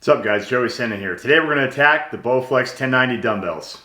What's up guys, Joey Senda here. Today we're going to attack the Bowflex 1090 dumbbells.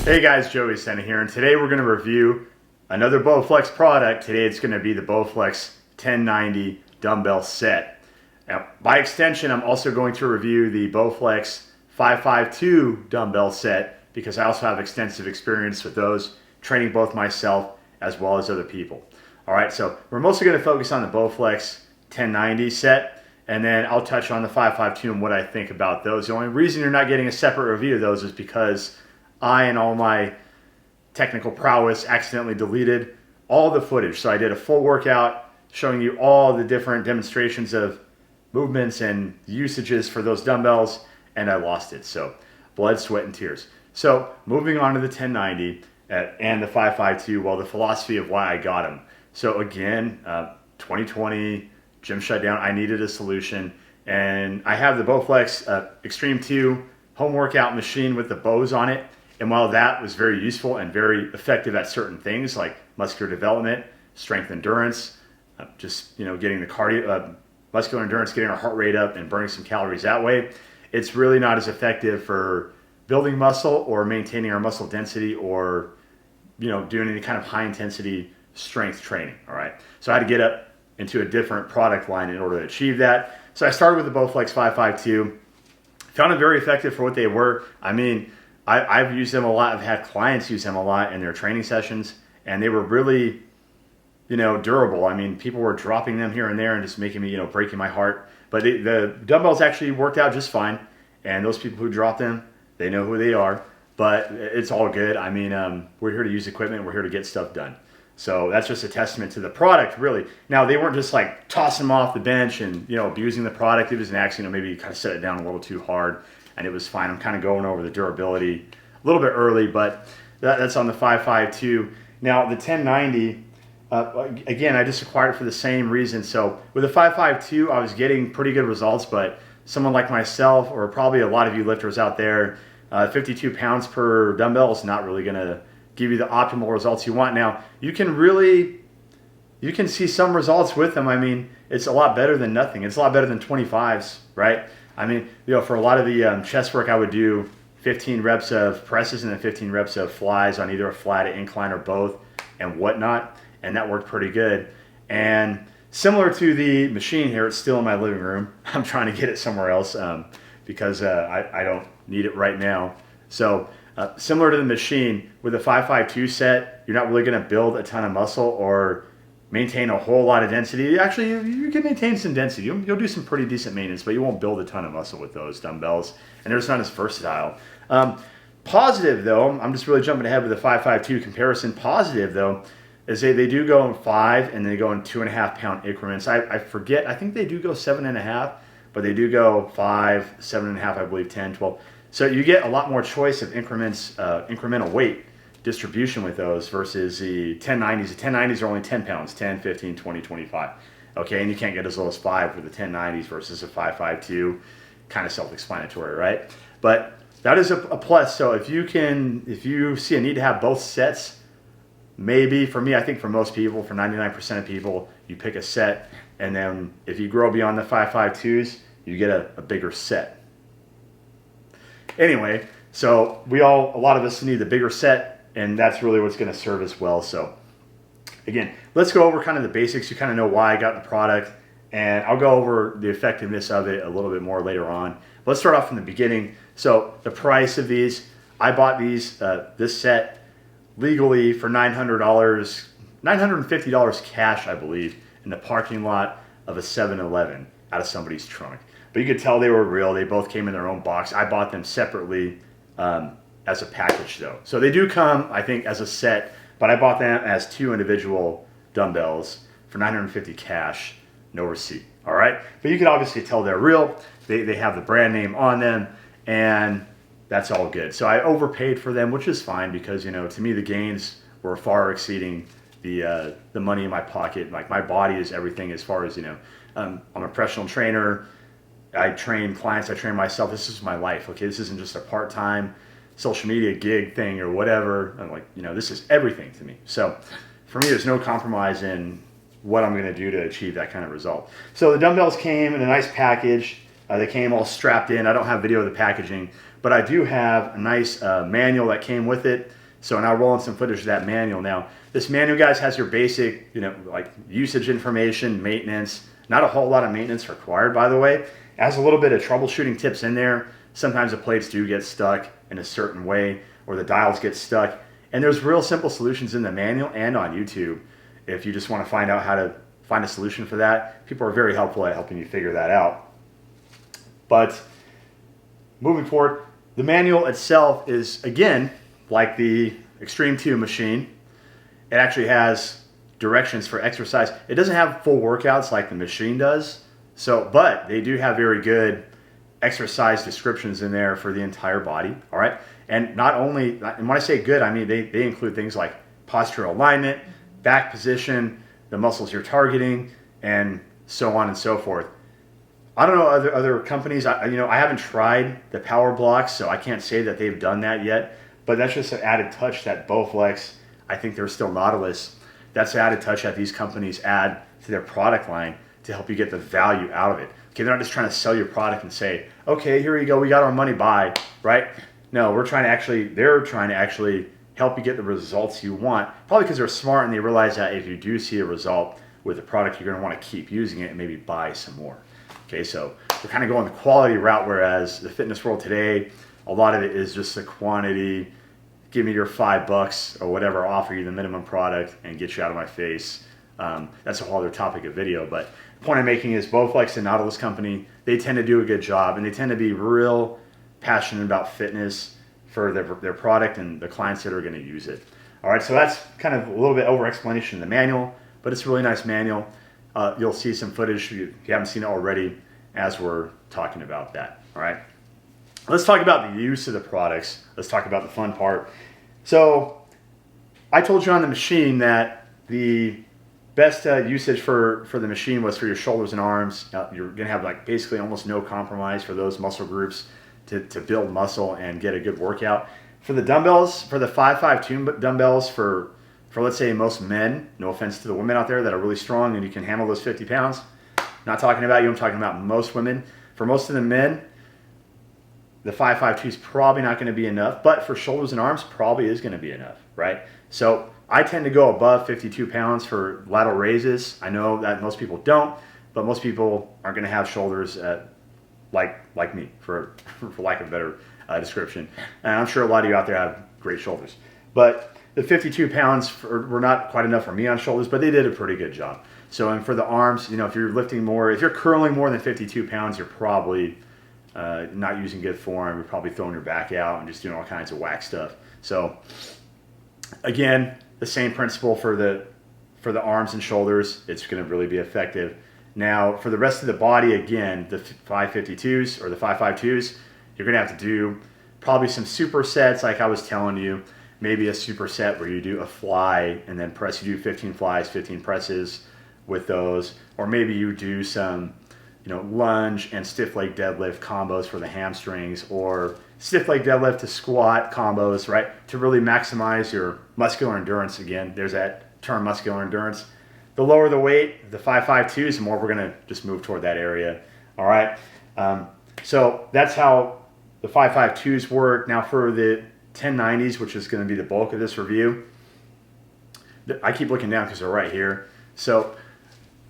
Hey guys, Joey Senda here, and today we're going to review another Bowflex product. Today it's going to be the Bowflex 1090 dumbbell set. Now, by extension, I'm also going to review the Bowflex 552 dumbbell set because I also have extensive experience with those, training both myself as well as other people. Alright, so we're mostly going to focus on the Bowflex 1090 set, and then I'll touch on the 552 and what I think about those. The only reason you're not getting a separate review of those is because I and all my technical prowess accidentally deleted all the footage. So I did a full workout showing you all the different demonstrations of movements and usages for those dumbbells, and I lost it. So blood, sweat, and tears. So moving on to the 1090 and the 552, well, the philosophy of why I got them. So again, 2020, gym shut down. I needed a solution, and I have the Bowflex Extreme 2 home workout machine with the bows on it. And while that was very useful and very effective at certain things like muscular development, strength endurance, just getting the cardio, muscular endurance, getting our heart rate up and burning some calories that way, it's really not as effective for building muscle or maintaining our muscle density or doing any kind of high intensity strength training. All right, so I had to get up into a different product line in order to achieve that. So I started with the Bowflex 552. Found them very effective for what they were. I mean, I've used them a lot. I've had clients use them a lot in their training sessions, and they were really, durable. I mean, people were dropping them here and there and just making me, breaking my heart. But the dumbbells actually worked out just fine, and those people who dropped them, they know who they are. But it's all good. I mean, we're here to use equipment. We're here to get stuff done. So that's just a testament to the product, really. Now, they weren't just like tossing them off the bench and, abusing the product. It was an accident. Maybe you kind of set it down a little too hard, and it was fine. I'm kind of going over the durability a little bit early, but that's on the 552. Now, the 1090, again, I just acquired it for the same reason. So with the 552, I was getting pretty good results, but someone like myself, or probably a lot of you lifters out there, 52 pounds per dumbbell is not really going to give you the optimal results you want. Now, you can see some results with them. I mean, it's a lot better than nothing. It's a lot better than 25s, right? I mean, for a lot of the chest work, I would do 15 reps of presses and then 15 reps of flies on either a flat, an incline, or both, and whatnot, and that worked pretty good. And similar to the machine here, it's still in my living room. I'm trying to get it somewhere else because I don't need it right now. So similar to the machine, with the 552 set, you're not really going to build a ton of muscle or maintain a whole lot of density. Actually, you can maintain some density. You'll do some pretty decent maintenance, but you won't build a ton of muscle with those dumbbells, and they're just not as versatile. Positive, though, I'm just really jumping ahead with the 552 comparison. Positive, though, is they do go in 5 and they go in 2.5 pound increments. I forget, I think they do go 7.5, but they do go 5, 7.5, I believe 10, 12. So you get a lot more choice of increments, incremental weight distribution with those versus the 1090s. The 1090s are only 10 pounds, 10, 15, 20, 25. Okay, and you can't get as low as 5 for the 1090s versus a 552. Kind of self-explanatory, right? But that is a plus. So if you see a need to have both sets, maybe for me, I think for most people, for 99% of people, you pick a set, and then if you grow beyond the 552s, you get a bigger set. Anyway, so a lot of us need the bigger set, and that's really what's going to serve us well. So again, let's go over kind of the basics. You kind of know why I got the product, and I'll go over the effectiveness of it a little bit more later on. Let's start off from the beginning. So the price of these, I bought this set legally for $900 $950 cash, I believe, in the parking lot of a 7-Eleven out of somebody's trunk. But you could tell they were real. They both came in their own box. I bought them separately as a package though. So they do come, I think, as a set, but I bought them as 2 individual dumbbells for $950 cash, no receipt. All right, but you can obviously tell they're real. They have the brand name on them, and that's all good. So I overpaid for them, which is fine because, you know, to me the gains were far exceeding the money in my pocket. Like, my body is everything as far as, you know, I'm a professional trainer. I train clients, I train myself. This is my life. Okay, this isn't just a part-time social media gig thing or whatever. I'm like, you know, this is everything to me. So for me, there's no compromise in what I'm going to do to achieve that kind of result. So the dumbbells came in a nice package. They came all strapped in. I don't have video of the packaging, but I do have a nice manual that came with it. So now rolling some footage of that manual. Now, this manual, guys, has your basic, you know, like usage information, maintenance. Not a whole lot of maintenance required, by the way. It has a little bit of troubleshooting tips in there. Sometimes the plates do get stuck in a certain way, or the dials get stuck. And there's real simple solutions in the manual and on YouTube. If you just want to find out how to find a solution for that, people are very helpful at helping you figure that out. But moving forward, the manual itself is, again, like the Extreme 2 machine. It actually has directions for exercise. It doesn't have full workouts like the machine does, but they do have very good exercise descriptions in there for the entire body. All right, and not only, and when I say good, I mean they include things like postural alignment, back position, the muscles you're targeting, and so on and so forth. I don't know other companies. I haven't tried the power blocks, so I can't say that they've done that yet. But that's just an added touch that Bowflex, I think they're still Nautilus. That's an added touch that these companies add to their product line to help you get the value out of it. Okay, they're not just trying to sell your product and say, okay, here you go, we got our money, buy, right? No, they're trying to actually help you get the results you want. Probably because they're smart and they realize that if you do see a result with the product, you're going to want to keep using it and maybe buy some more. Okay, so they're kind of going the quality route, whereas the fitness world today, a lot of it is just the quantity. Give me your $5 or whatever, offer you the minimum product and get you out of my face. That's a whole other topic of video, but the point I'm making is Bowflex and Nautilus company, they tend to do a good job, and they tend to be real passionate about fitness for their product and the clients that are going to use it. All right, so that's kind of a little bit over explanation in the manual, but it's a really nice manual. You'll see some footage if you haven't seen it already as we're talking about that. All right, let's talk about the use of the products. Let's talk about the fun part. So I told you on the machine that the best usage for the machine was for your shoulders and arms. You're going to have like basically almost no compromise for those muscle groups to build muscle and get a good workout. For the dumbbells, for the 552 dumbbells, for let's say most men, no offense to the women out there that are really strong and you can handle those 50 pounds. Not talking about you, I'm talking about most women. For most of the men, the 552 is probably not going to be enough, but for shoulders and arms, probably is going to be enough, right? So I tend to go above 52 pounds for lateral raises. I know that most people don't, but most people aren't going to have shoulders like me, for lack of a better description. And I'm sure a lot of you out there have great shoulders. But the 52 pounds were not quite enough for me on shoulders, but they did a pretty good job. So, and for the arms, if you're lifting more, if you're curling more than 52 pounds, you're probably not using good form. You're probably throwing your back out and just doing all kinds of whack stuff. So, again, the same principle for the arms and shoulders. It's going to really be effective. Now, for the rest of the body, again, the 552s or the 552s, you're going to have to do probably some supersets like I was telling you. Maybe a superset where you do a fly and then press. You do 15 flies, 15 presses with those. Or maybe you do some lunge and stiff leg deadlift combos for the hamstrings, or stiff leg deadlift to squat combos, right? To really maximize your muscular endurance. Again, there's that term, muscular endurance. The lower the weight, the 552s, the more we're going to just move toward that area. All right. So that's how the 552s work. Now for the 1090s, which is going to be the bulk of this review, I keep looking down because they're right here. So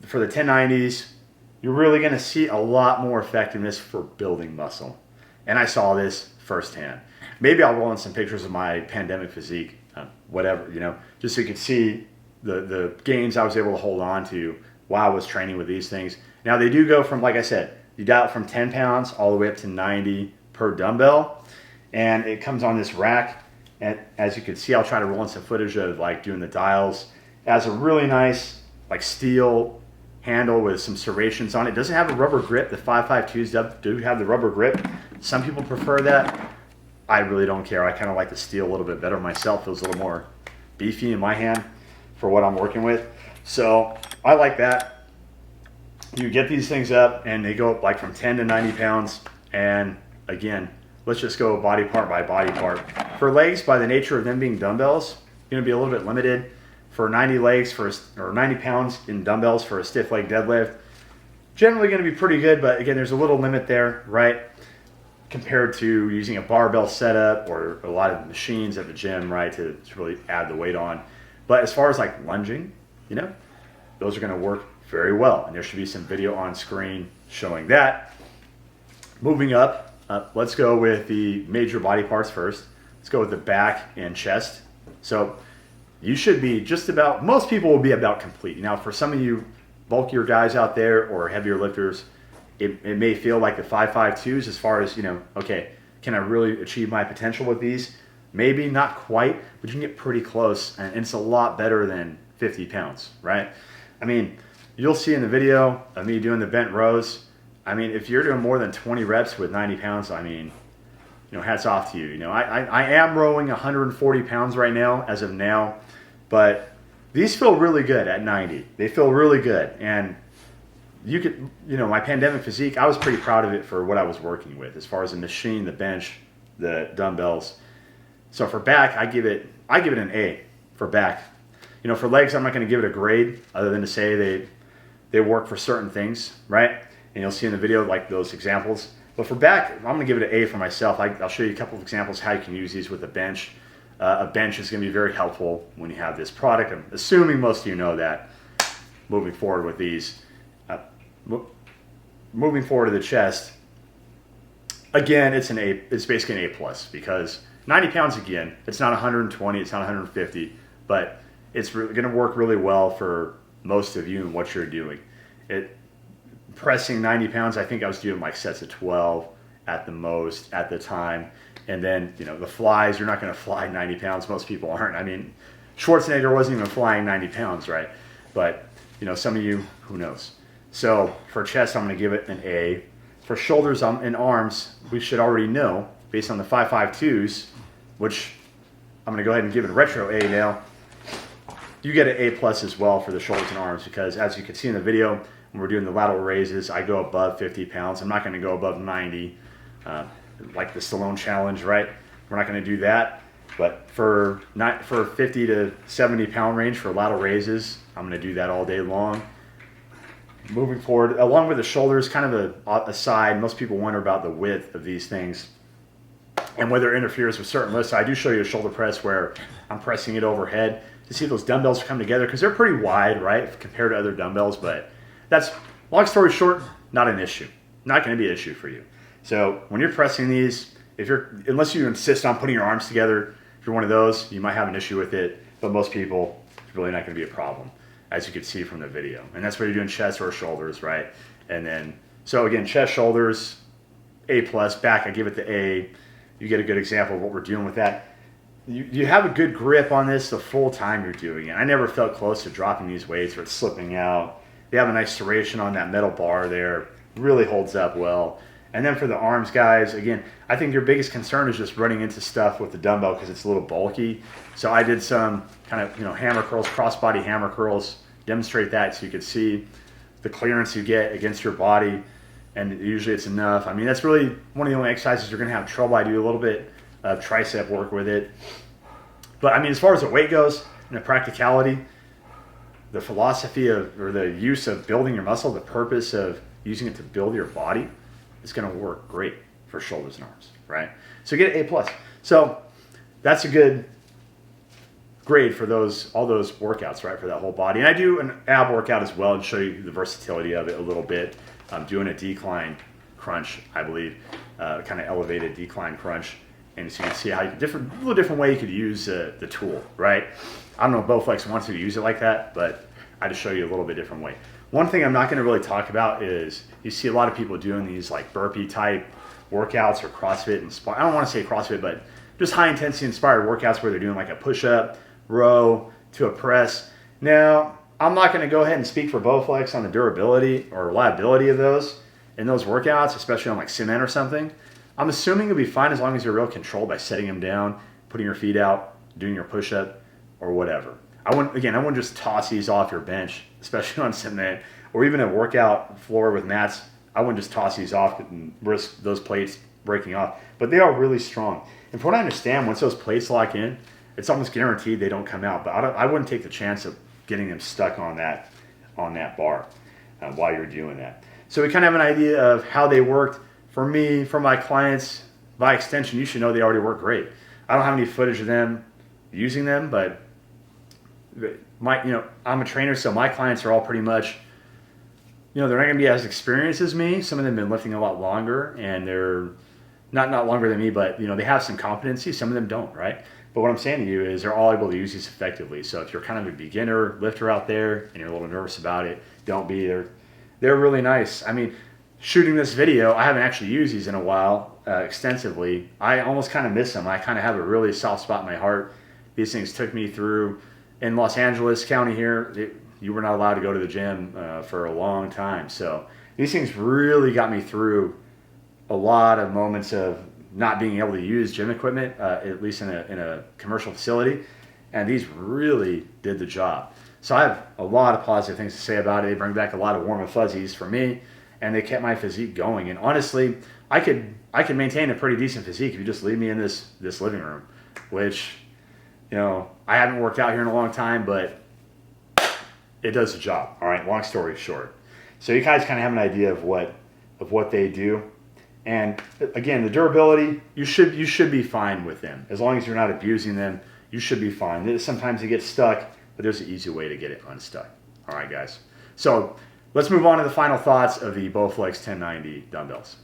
for the 1090s, you're really going to see a lot more effectiveness for building muscle. And I saw this firsthand. Maybe I'll roll in some pictures of my pandemic physique, whatever, just so you can see the gains I was able to hold on to while I was training with these things. Now they do go from, like I said, you dial it from 10 pounds all the way up to 90 per dumbbell, and it comes on this rack. And as you can see, I'll try to roll in some footage of like doing the dials. It has a really nice like steel handle with some serrations on it. It doesn't have a rubber grip. The 552s do have the rubber grip. Some people prefer that. I really don't care. I kind of like the steel a little bit better myself. Feels a little more beefy in my hand for what I'm working with. So I like that. You get these things up and they go up like from 10 to 90 pounds. And again, let's just go body part by body part. For legs, by the nature of them being dumbbells, you're gonna be a little bit limited. For 90 legs or 90 pounds in dumbbells for a stiff leg deadlift, generally gonna be pretty good, but again, there's a little limit there, right? Compared to using a barbell setup or a lot of machines at the gym, right, to really add the weight on. But as far as like lunging, you know, those are gonna work very well. And there should be some video on screen showing that. Moving up, let's go with the major body parts first. Let's go with the back and chest. So you should be just about, most people will be about complete. Now for some of you bulkier guys out there or heavier lifters, it may feel like the 552s as far as, you know, okay, can I really achieve my potential with these? Maybe not quite, but you can get pretty close, and it's a lot better than 50 pounds, right? I mean, you'll see in the video of me doing the bent rows, I mean, if you're doing more than 20 reps with 90 pounds, I mean, you know, hats off to you. You know, I am rowing 140 pounds right now, as of now, but these feel really good at 90. They feel really good. And you could, you know, my pandemic physique, I was pretty proud of it for what I was working with, as far as the machine, the bench, the dumbbells. So for back, I give it an A for back. You know, for legs, I'm not going to give it a grade other than to say they work for certain things, right? And you'll see in the video like those examples. But for back, I'm going to give it an A for myself. I'll show you a couple of examples how you can use these with a bench. A bench is going to be very helpful when you have this product. I'm assuming most of you know that. Moving forward with these. Moving forward to the chest. Again, it's an A. It's basically an A+, because 90 pounds, again, it's not 120, it's not 150, but it's going to work really well for most of you and what you're doing. Pressing 90 pounds, I think I was doing like sets of 12 at the most at the time. And then, you know, the flies, you're not going to fly 90 pounds. Most people aren't. I mean, Schwarzenegger wasn't even flying 90 pounds, right? But, you know, some of you, who knows? So for chest, I'm going to give it an A. For shoulders and arms, we should already know, based on the 552s, which I'm going to go ahead and give it a retro A now. You get an A+ as well for the shoulders and arms, because as you can see in the video, when we're doing the lateral raises, I go above 50 pounds. I'm not going to go above 90, like the Stallone challenge, right? We're not going to do that. But for 50 to 70 pound range for lateral raises, I'm going to do that all day long. Moving forward, along with the shoulders, kind of a aside, most people wonder about the width of these things and whether it interferes with certain lifts. I do show you a shoulder press where I'm pressing it overhead to see if those dumbbells come together, because they're pretty wide, right, compared to other dumbbells. But that's, long story short, not an issue. Not going to be an issue for you. So when you're pressing these, unless you insist on putting your arms together, if you're one of those, you might have an issue with it. But most people, it's really not going to be a problem, as you can see from the video. And that's whether you're doing chest or shoulders, right? And then, so again, chest, shoulders, A+. Back, I give it the A. You get a good example of what we're doing with that. You have a good grip on this the full time you're doing it. I never felt close to dropping these weights or it's slipping out. They have a nice serration on that metal bar there. Really holds up well. And then for the arms, guys, again, I think your biggest concern is just running into stuff with the dumbbell because it's a little bulky. So I did some kind of, you know, hammer curls, crossbody hammer curls, demonstrate that so you could see the clearance you get against your body. And usually it's enough. I mean, that's really one of the only exercises you're going to have trouble. I do a little bit of tricep work with it. But I mean, as far as the weight goes and the practicality, the philosophy of, or the use of building your muscle, the purpose of using it to build your body, is going to work great for shoulders and arms, right? So get an A+. So that's a good grade for all those workouts, right, for that whole body. And I do an ab workout as well and show you the versatility of it a little bit. I'm doing a decline crunch, I believe, kind of elevated decline crunch. And so you can see how you could little different way you could use the tool, right? I don't know if Bowflex wants you to use it like that, but I just show you a little bit different way. One thing I'm not going to really talk about is you see a lot of people doing these like burpee type workouts or CrossFit inspired. I don't want to say CrossFit, but just high intensity inspired workouts where they're doing like a push up, row to a press. Now, I'm not going to go ahead and speak for Bowflex on the durability or reliability of those in those workouts, especially on like cement or something. I'm assuming you'll be fine as long as you're real controlled by setting them down, putting your feet out, doing your push up or whatever. I wouldn't just toss these off your bench, especially on cement or even a workout floor with mats. I wouldn't just toss these off and risk those plates breaking off. But they are really strong. And from what I understand, once those plates lock in, it's almost guaranteed they don't come out. But I wouldn't take the chance of getting them stuck on that bar while you're doing that. So we kind of have an idea of how they worked. For me, for my clients, by extension, you should know they already work great. I don't have any footage of them using them, but I'm a trainer, so my clients are all pretty much, they're not going to be as experienced as me. Some of them have been lifting a lot longer, and they're not longer than me, but they have some competency. Some of them don't, right? But what I'm saying to you is they're all able to use these effectively. So if you're kind of a beginner lifter out there and you're a little nervous about it, don't be. They're really nice. I mean, shooting this video, I haven't actually used these in a while extensively. I almost kind of miss them. I kind of have a really soft spot in my heart. These things took me through. In Los Angeles County here, you were not allowed to go to the gym for a long time. So these things really got me through a lot of moments of not being able to use gym equipment, at least in a commercial facility. And these really did the job. So I have a lot of positive things to say about it. They bring back a lot of warm and fuzzies for me, and they kept my physique going. And honestly, I could maintain a pretty decent physique if you just leave me in this living room, which, I haven't worked out here in a long time, but it does the job. All right, long story short. So you guys kind of have an idea of what they do. And again, the durability, you should be fine with them. As long as you're not abusing them, you should be fine. Sometimes they get stuck, but there's an easy way to get it unstuck. All right, guys. So let's move on to the final thoughts of the Bowflex 1090 dumbbells.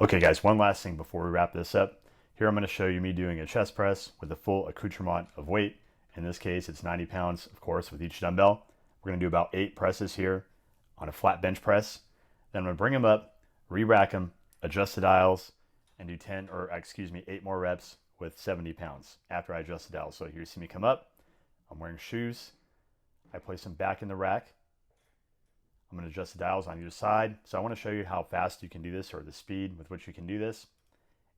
Okay, guys, one last thing before we wrap this up. Here I'm going to show you me doing a chest press with a full accoutrement of weight. In this case, it's 90 pounds, of course, with each dumbbell. We're going to do about 8 presses here on a flat bench press. Then I'm going to bring them up, re-rack them, adjust the dials, and do 8 more reps with 70 pounds after I adjust the dials. So here you see me come up. I'm wearing shoes. I place them back in the rack. I'm going to adjust the dials on either side. So I want to show you how fast you can do this, or the speed with which you can do this,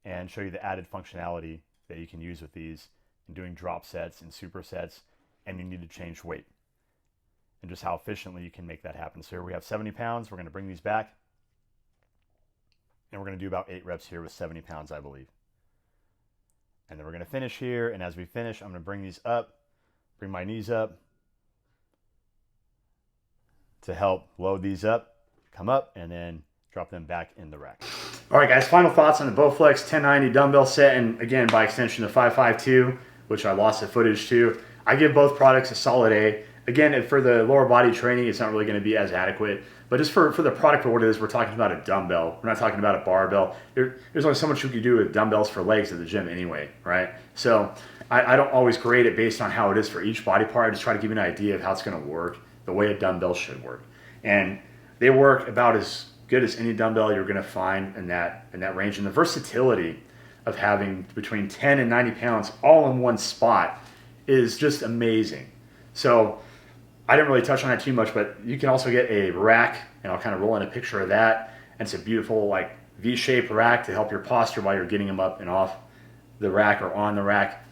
and show you the added functionality that you can use with these in doing drop sets and supersets, and you need to change weight, and just how efficiently you can make that happen. So here we have 70 pounds. We're going to bring these back, and we're going to do about 8 reps here with 70 pounds, I believe. And then we're going to finish here, and as we finish, I'm going to bring these up, bring my knees up to help load these up, come up, and then drop them back in the rack. All right, guys, final thoughts on the Bowflex 1090 dumbbell set, and again, by extension, the 552, which I lost the footage to. I give both products a solid A. Again, for the lower body training, it's not really going to be as adequate, but just for the product for what it is, we're talking about a dumbbell. We're not talking about a barbell. There's only so much you can do with dumbbells for legs at the gym anyway, right? So I don't always grade it based on how it is for each body part. I just try to give you an idea of how it's going to work, the way a dumbbell should work. And they work about as good as any dumbbell you're going to find in that range. And the versatility of having between 10 and 90 pounds all in one spot is just amazing. So I didn't really touch on that too much, but you can also get a rack, and I'll kind of roll in a picture of that. And it's a beautiful like V-shaped rack to help your posture while you're getting them up and off the rack or on the rack.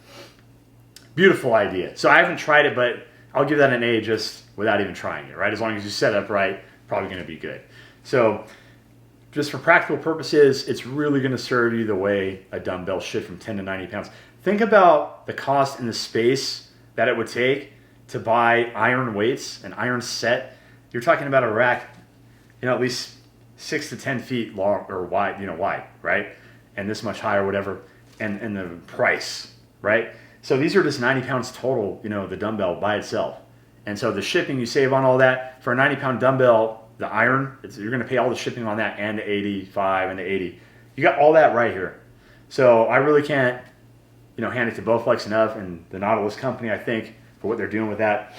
Beautiful idea. So I haven't tried it, but I'll give that an A just without even trying it, right? As long as you set it up right, probably going to be good. So just for practical purposes, it's really going to serve you the way a dumbbell should from 10 to 90 pounds. Think about the cost and the space that it would take to buy iron weights, an iron set. You're talking about a rack, at least 6 to 10 feet long or wide, right? And this much high or whatever, and the price, right? So these are just 90 pounds total, the dumbbell by itself. And so the shipping you save on all that for a 90-pound dumbbell, the iron, you're going to pay all the shipping on that and the 85 and the 80. You got all that right here. So I really can't, hand it to Bowflex enough, and the Nautilus company, I think, for what they're doing with that.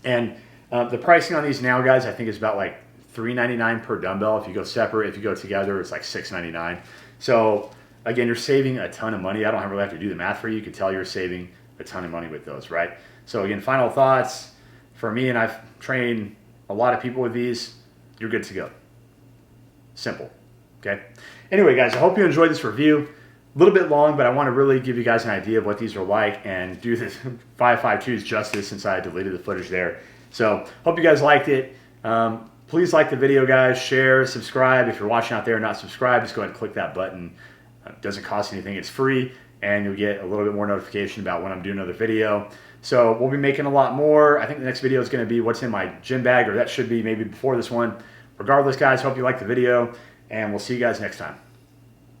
And the pricing on these now, guys, I think is about like $3.99 per dumbbell. If you go separate, if you go together, it's like $6.99. So again, you're saving a ton of money. I don't really have to do the math for you. You can tell you're saving a ton of money with those, right? So again, final thoughts for me, and I've trained a lot of people with these, you're good to go. Simple, okay? Anyway, guys, I hope you enjoyed this review. A little bit long, but I want to really give you guys an idea of what these are like and do this 552's justice since I deleted the footage there. So hope you guys liked it. Please like the video, guys. Share, subscribe. If you're watching out there and not subscribed, just go ahead and click that button. It doesn't cost anything. It's free, and you'll get a little bit more notification about when I'm doing another video. So we'll be making a lot more. I think the next video is going to be what's in my gym bag, or that should be maybe before this one. Regardless, guys, hope you liked the video, and we'll see you guys next time.